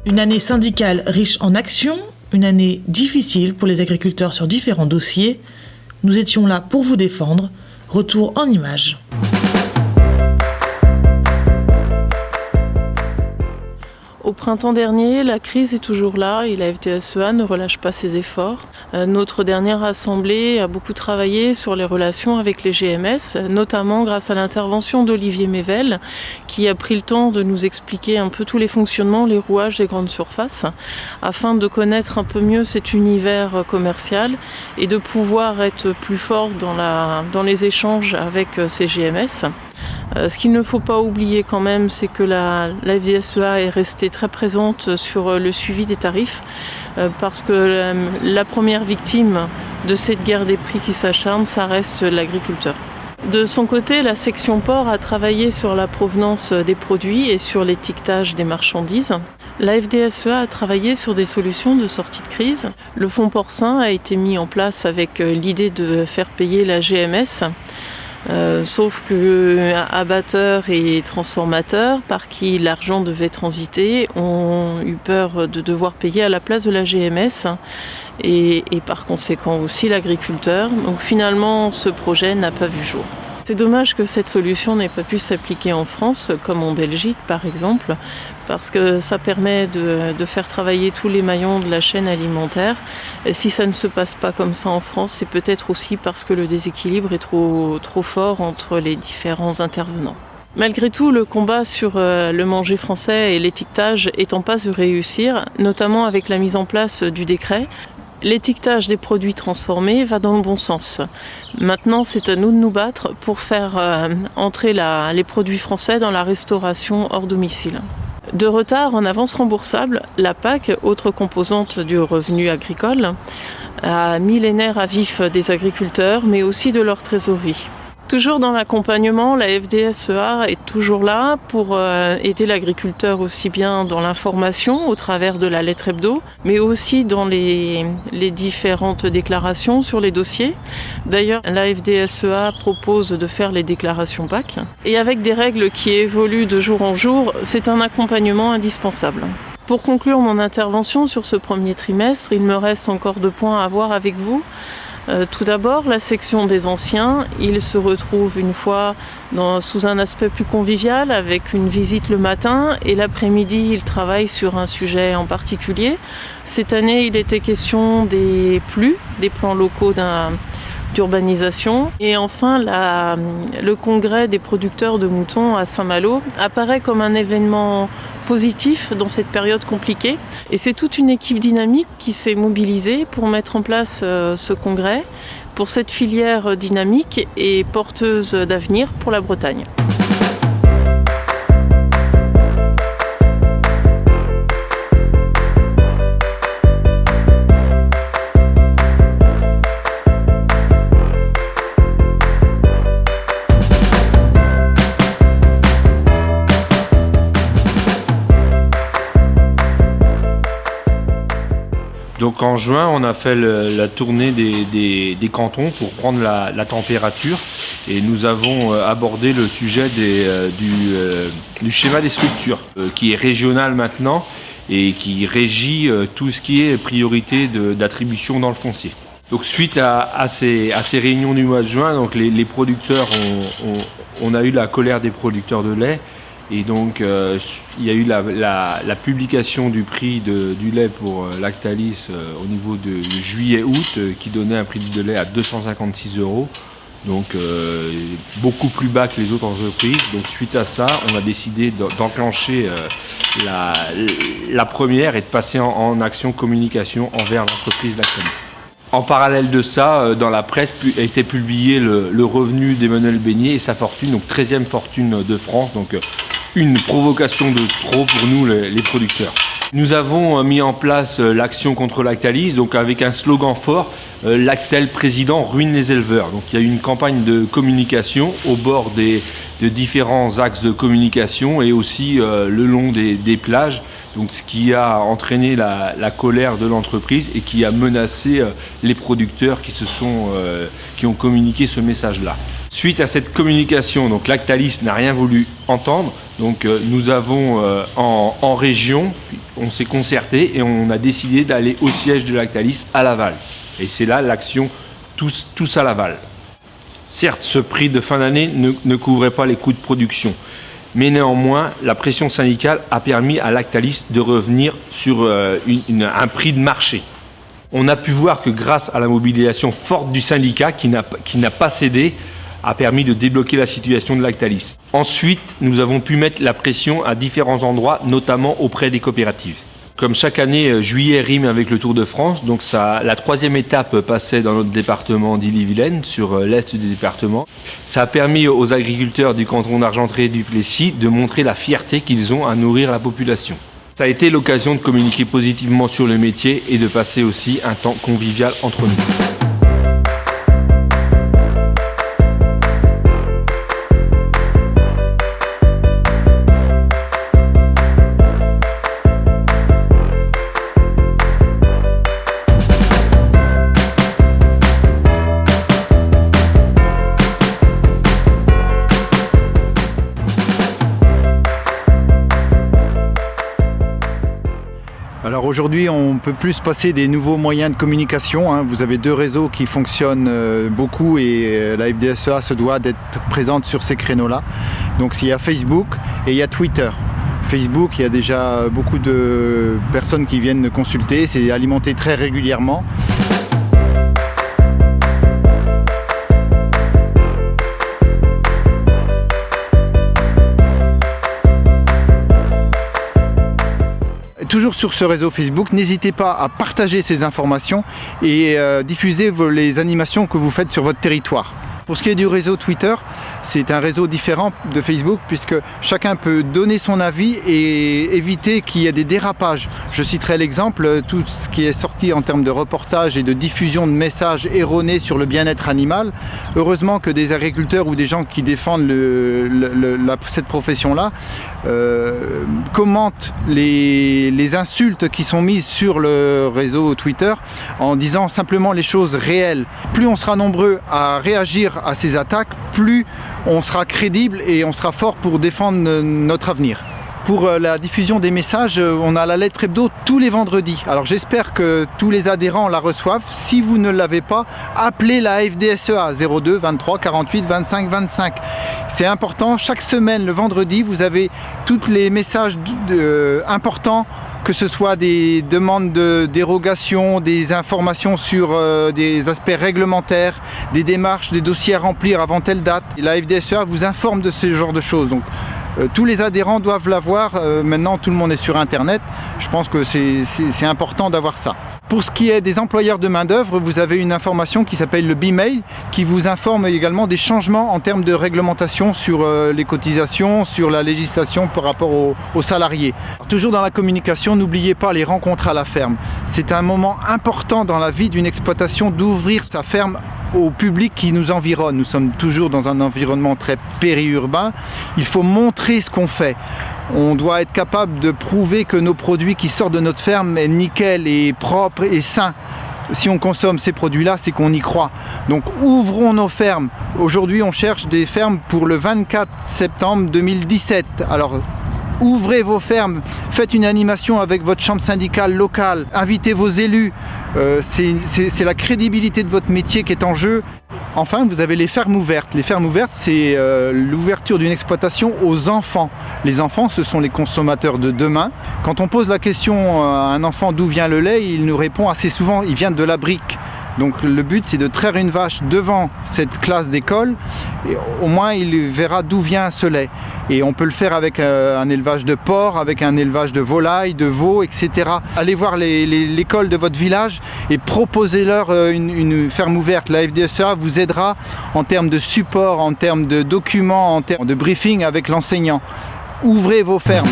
Une année syndicale riche en actions, une année difficile pour les agriculteurs sur différents dossiers. Nous étions là pour vous défendre. Retour en images. Au printemps dernier, la crise est toujours là et la FDSEA ne relâche pas ses efforts. Notre dernière assemblée a beaucoup travaillé sur les relations avec les GMS, notamment grâce à l'intervention d'Olivier Mével, qui a pris le temps de nous expliquer un peu tous les fonctionnements, les rouages des grandes surfaces, afin de connaître un peu mieux cet univers commercial et de pouvoir être plus fort dans les échanges avec ces GMS. Ce qu'il ne faut pas oublier quand même, c'est que la FDSEA est restée très présente sur le suivi des tarifs, parce que la première victime de cette guerre des prix qui s'acharne, ça reste l'agriculteur. De son côté, la section port a travaillé sur la provenance des produits et sur l'étiquetage des marchandises. La FDSEA a travaillé sur des solutions de sortie de crise. Le fonds porcin a été mis en place avec l'idée de faire payer la GMS. Sauf que abatteurs et transformateurs, par qui l'argent devait transiter, ont eu peur de devoir payer à la place de la GMS et par conséquent aussi l'agriculteur. Donc finalement, ce projet n'a pas vu jour. C'est dommage que cette solution n'ait pas pu s'appliquer en France, comme en Belgique par exemple, parce que ça permet de faire travailler tous les maillons de la chaîne alimentaire. Et si ça ne se passe pas comme ça en France, c'est peut-être aussi parce que le déséquilibre est trop fort entre les différents intervenants. Malgré tout, le combat sur le manger français et l'étiquetage est en passe de réussir, notamment avec la mise en place du décret. L'étiquetage des produits transformés va dans le bon sens. Maintenant, c'est à nous de nous battre pour faire entrer les produits français dans la restauration hors domicile. De retard en avance remboursable, la PAC, autre composante du revenu agricole, a mis les nerfs à vif des agriculteurs, mais aussi de leur trésorerie. Toujours dans l'accompagnement, la FDSEA est toujours là pour aider l'agriculteur aussi bien dans l'information au travers de la lettre hebdo, mais aussi dans les différentes déclarations sur les dossiers. D'ailleurs, la FDSEA propose de faire les déclarations PAC. Et avec des règles qui évoluent de jour en jour, c'est un accompagnement indispensable. Pour conclure mon intervention sur ce premier trimestre, il me reste encore 2 points à voir avec vous. Tout d'abord, la section des anciens, ils se retrouvent une fois sous un aspect plus convivial avec une visite le matin et l'après-midi, ils travaillent sur un sujet en particulier. Cette année, il était question des PLU, des plans locaux d'urbanisation. Et enfin, le congrès des producteurs de moutons à Saint-Malo apparaît comme un événement positif dans cette période compliquée. Et c'est toute une équipe dynamique qui s'est mobilisée pour mettre en place ce congrès, pour cette filière dynamique et porteuse d'avenir pour la Bretagne. Donc en juin, on a fait la tournée des cantons pour prendre la température et nous avons abordé le sujet du schéma des structures qui est régional maintenant et qui régit tout ce qui est priorité d'attribution dans le foncier. Donc suite à ces réunions du mois de juin, donc les producteurs, on a eu la colère des producteurs de lait. Et donc, il y a eu la publication du prix du lait pour Lactalis au niveau de juillet-août, qui donnait un prix de lait à 256 €. Donc, beaucoup plus bas que les autres entreprises. Donc, suite à ça, on a décidé d'enclencher la première et de passer en action communication envers l'entreprise Lactalis. En parallèle de ça, dans la presse a été publié le revenu d'Emmanuel Beignet et sa fortune, donc 13e fortune de France, donc une provocation de trop pour nous les producteurs. Nous avons mis en place l'action contre Lactalis, donc avec un slogan fort, Lactel président ruine les éleveurs. Donc il y a eu une campagne de communication au bord de différents axes de communication et aussi le long des plages. Donc, ce qui a entraîné la colère de l'entreprise et qui a menacé les producteurs qui ont communiqué ce message-là. Suite à cette communication, donc Lactalis n'a rien voulu entendre. Donc nous avons en région, on s'est concerté et on a décidé d'aller au siège de Lactalis à Laval. Et c'est là l'action tous à Laval. Certes, ce prix de fin d'année ne couvrait pas les coûts de production. Mais néanmoins, la pression syndicale a permis à Lactalis de revenir sur un prix de marché. On a pu voir que grâce à la mobilisation forte du syndicat qui n'a pas cédé, a permis de débloquer la situation de Lactalis. Ensuite, nous avons pu mettre la pression à différents endroits, notamment auprès des coopératives. Comme chaque année, juillet rime avec le Tour de France, donc la troisième étape passait dans notre département d'Ille-et-Vilaine, sur l'est du département. Ça a permis aux agriculteurs du canton d'Argentré et du Plessis de montrer la fierté qu'ils ont à nourrir la population. Ça a été l'occasion de communiquer positivement sur le métier et de passer aussi un temps convivial entre nous. Alors aujourd'hui, on peut plus passer des nouveaux moyens de communication. Vous avez deux réseaux qui fonctionnent beaucoup et la FDSEA se doit d'être présente sur ces créneaux-là. Donc il y a Facebook et il y a Twitter. Facebook, il y a déjà beaucoup de personnes qui viennent consulter, c'est alimenté très régulièrement. Toujours sur ce réseau Facebook, n'hésitez pas à partager ces informations et diffuser les animations que vous faites sur votre territoire. Pour ce qui est du réseau Twitter, c'est un réseau différent de Facebook puisque chacun peut donner son avis et éviter qu'il y ait des dérapages. Je citerai l'exemple, tout ce qui est sorti en termes de reportage et de diffusion de messages erronés sur le bien-être animal. Heureusement que des agriculteurs ou des gens qui défendent cette profession-là commentent les insultes qui sont mises sur le réseau Twitter en disant simplement les choses réelles. Plus on sera nombreux à réagir à ces attaques, plus on sera crédible et on sera fort pour défendre notre avenir. Pour la diffusion des messages, on a la lettre hebdo tous les vendredis. Alors j'espère que tous les adhérents la reçoivent. Si vous ne l'avez pas, appelez la FDSEA 02 23 48 25 25. C'est important, chaque semaine, le vendredi, vous avez tous les messages importants, que ce soit des demandes de dérogation, des informations sur des aspects réglementaires, des démarches, des dossiers à remplir avant telle date. Et la FDSEA vous informe de ce genre de choses. Donc, tous les adhérents doivent l'avoir. Maintenant, tout le monde est sur Internet. Je pense que c'est important d'avoir ça. Pour ce qui est des employeurs de main-d'œuvre, vous avez une information qui s'appelle le B-Mail, qui vous informe également des changements en termes de réglementation sur les cotisations, sur la législation par rapport aux salariés. Toujours dans la communication, n'oubliez pas les rencontres à la ferme. C'est un moment important dans la vie d'une exploitation d'ouvrir sa ferme au public qui nous environne. Nous sommes toujours dans un environnement très périurbain. Il faut montrer ce qu'on fait. On doit être capable de prouver que nos produits qui sortent de notre ferme est nickel et propre et sain. Si on consomme ces produits-là, c'est qu'on y croit. Donc ouvrons nos fermes. Aujourd'hui, on cherche des fermes pour le 24 septembre 2017. Alors ouvrez vos fermes, faites une animation avec votre chambre syndicale locale, invitez vos élus. C'est la crédibilité de votre métier qui est en jeu. Enfin, vous avez les fermes ouvertes. Les fermes ouvertes, c'est l'ouverture d'une exploitation aux enfants. Les enfants, ce sont les consommateurs de demain. Quand on pose la question à un enfant d'où vient le lait, il nous répond assez souvent, il vient de la brique. Donc le but, c'est de traire une vache devant cette classe d'école et au moins il verra d'où vient ce lait. Et on peut le faire avec un élevage de porcs, avec un élevage de volailles, de veaux, etc. Allez voir l'école de votre village et proposez-leur une ferme ouverte. La FDSEA vous aidera en termes de support, en termes de documents, en termes de briefing avec l'enseignant. Ouvrez vos fermes.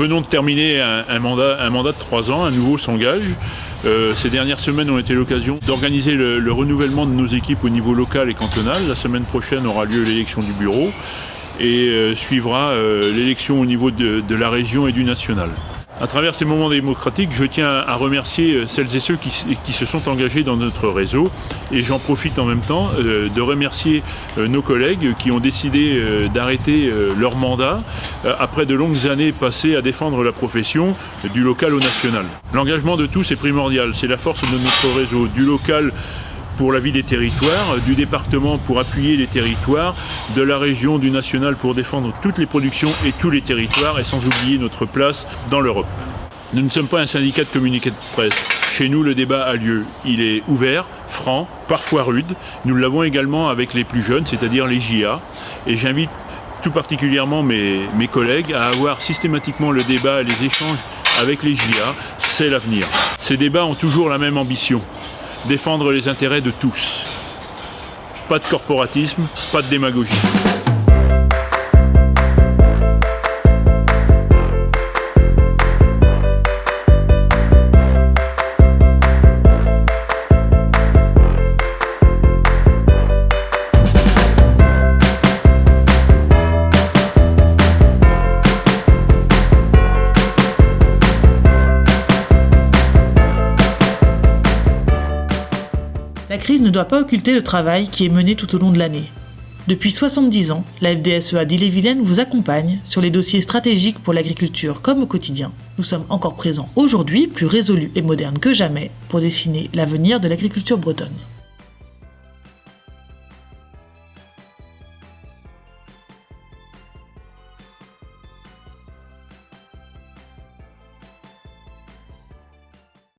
venons de terminer un mandat de 3 ans, un nouveau s'engage. Ces dernières semaines ont été l'occasion d'organiser le renouvellement de nos équipes au niveau local et cantonal. La semaine prochaine aura lieu l'élection du bureau et suivra l'élection au niveau de la région et du national. À travers ces moments démocratiques, je tiens à remercier celles et ceux qui se sont engagés dans notre réseau et j'en profite en même temps de remercier nos collègues qui ont décidé d'arrêter leur mandat après de longues années passées à défendre la profession du local au national. L'engagement de tous est primordial, c'est la force de notre réseau, du local pour la vie des territoires, du département pour appuyer les territoires, de la région, du national pour défendre toutes les productions et tous les territoires et sans oublier notre place dans l'Europe. Nous ne sommes pas un syndicat de communiqué de presse. Chez nous, le débat a lieu. Il est ouvert, franc, parfois rude. Nous l'avons également avec les plus jeunes, c'est-à-dire les JA. Et j'invite tout particulièrement mes collègues à avoir systématiquement le débat et les échanges avec les JA. C'est l'avenir. Ces débats ont toujours la même ambition. Défendre les intérêts de tous. Pas de corporatisme, pas de démagogie. La crise ne doit pas occulter le travail qui est mené tout au long de l'année. Depuis 70 ans, la FDSEA d'Ille-et-Vilaine vous accompagne sur les dossiers stratégiques pour l'agriculture comme au quotidien. Nous sommes encore présents aujourd'hui, plus résolus et modernes que jamais, pour dessiner l'avenir de l'agriculture bretonne.